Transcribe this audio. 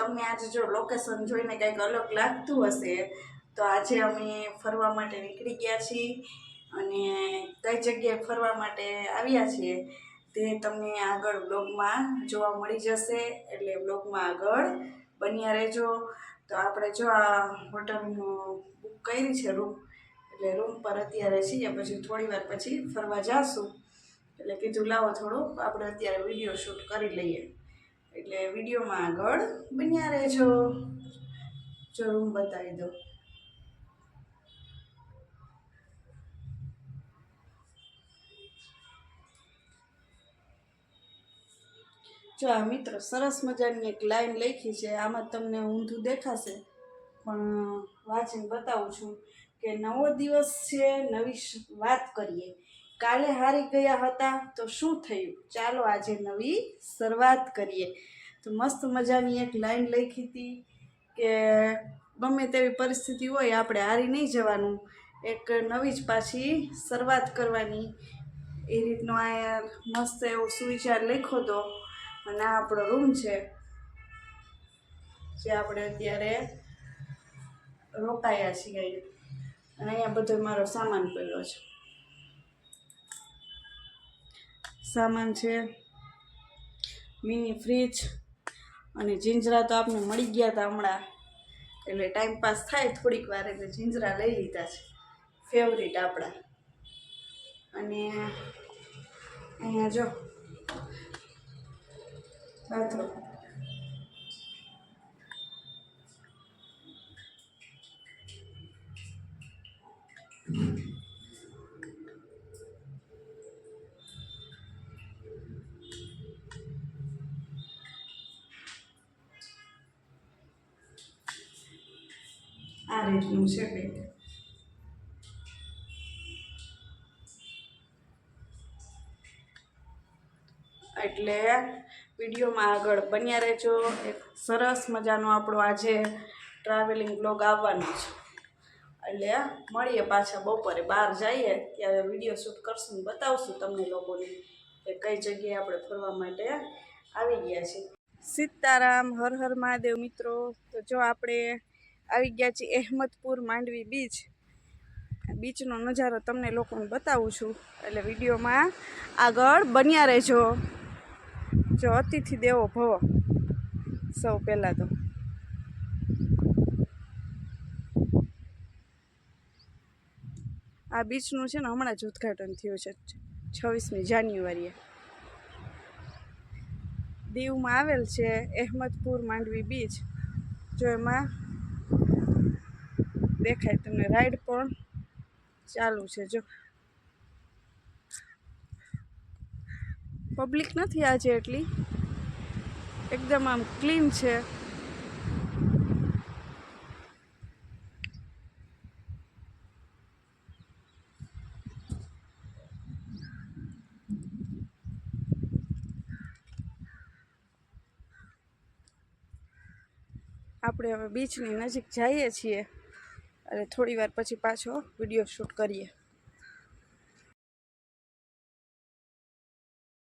તમને આજે જો લોકેશન જોઈને કંઈક અલગ લાગતું હશે તો આજે અમે ફરવા માટે નીકળી ગયા છીએ અને કઈ જગ્યાએ ફરવા માટે આવ્યા છીએ તે તમને આગળ બ્લોગમાં જોવા મળી જશે એટલે બ્લોગમાં આગળ બન્યા રહેજો। તો આપણે જો આ હોટલનું બુક કરી છે રૂમ એટલે રૂમ પર અત્યારે છીએ પછી થોડી વાર પછી ફરવા જાશું એટલે કીધું લાવો થોડું આપણે અત્યારે વિડીયો શૂટ કરી લઈએ એટલે વિડીયોમાં આગળ બન્યા રહેજો। જો રૂમ બતાવી દો। જો આ મિત્રો સરસ મજાની એક લાઈન લખી છે આમાં તમને ઊંધું દેખાશે પણ વાંચીને બતાવું છું કે નવો દિવસ છે નવી વાત કરીએ કાલે હારી ગયા હતા તો શું થયું ચાલો આજે નવી શરૂઆત કરીએ। તો મસ્ત મજાની એક લાઈન લખી હતી કે ગમે તેવી પરિસ્થિતિ હોય આપણે હારી નહીં જવાનું એક નવી જ પાછી શરૂઆત કરવાની એ રીતનો આ મસ્ત એવો સુવિચાર લખ્યો હતો અને આ આપણો રૂમ છે જે આપણે અત્યારે રોકાયા છીએ અને અહીંયા બધો મારો સામાન પડ્યો છે સામાન છે મિની ફ્રીજ અને જીંજરા તો આપણે મળી ગયા હતા હમણાં એટલે ટાઈમ પાસ થાય થોડીક વાર એટલે જીંજરા લઈ લીધા છે ફેવરિટ આપણા અને અહીંયા જો બાથરૂમ આ રીતનું છે કંઈક એટલે વિડીયોમાં આગળ બન્યા રહેજો એક સરસ મજાનો આપણો આજે ટ્રાવેલિંગ બ્લોગ આવવાનો છે એટલે મળીએ પાછા બપોરે બહાર જઈએ ત્યારે વિડીયો શૂટ કરશું ને બતાવશું તમને લોકોને કે કઈ જગ્યાએ આપણે ફરવા માટે આવી ગયા છીએ। સીતારામ હર હર મહાદેવ મિત્રો। તો જો આપણે આવી ગયા છીએ અહેમદપુર માંડવી બીચનો નજારો તમને લોકોને બતાવું છું એટલે વિડીયોમાં આગળ બન્યા રહેજો। જો અતિથિ દેવો ભવ સૌ પહેલાં તો આ બીચનું છે ને હમણાં જ ઉદ્ઘાટન થયું છે 26મી જાન્યુઆરીએ દીવમાં આવેલ છે અહેમદપુર માંડવી બીચ। જો એમાં દેખાય તમને રાઈડ પણ ચાલુ છે જો પબ્લિક નથી આજે એટલી એકદમ આમ ક્લીન છે। આપણે હવે બીચની નજીક જઈએ છીએ એટલે થોડી વાર પછી પાછો વિડીયો શૂટ કરીએ।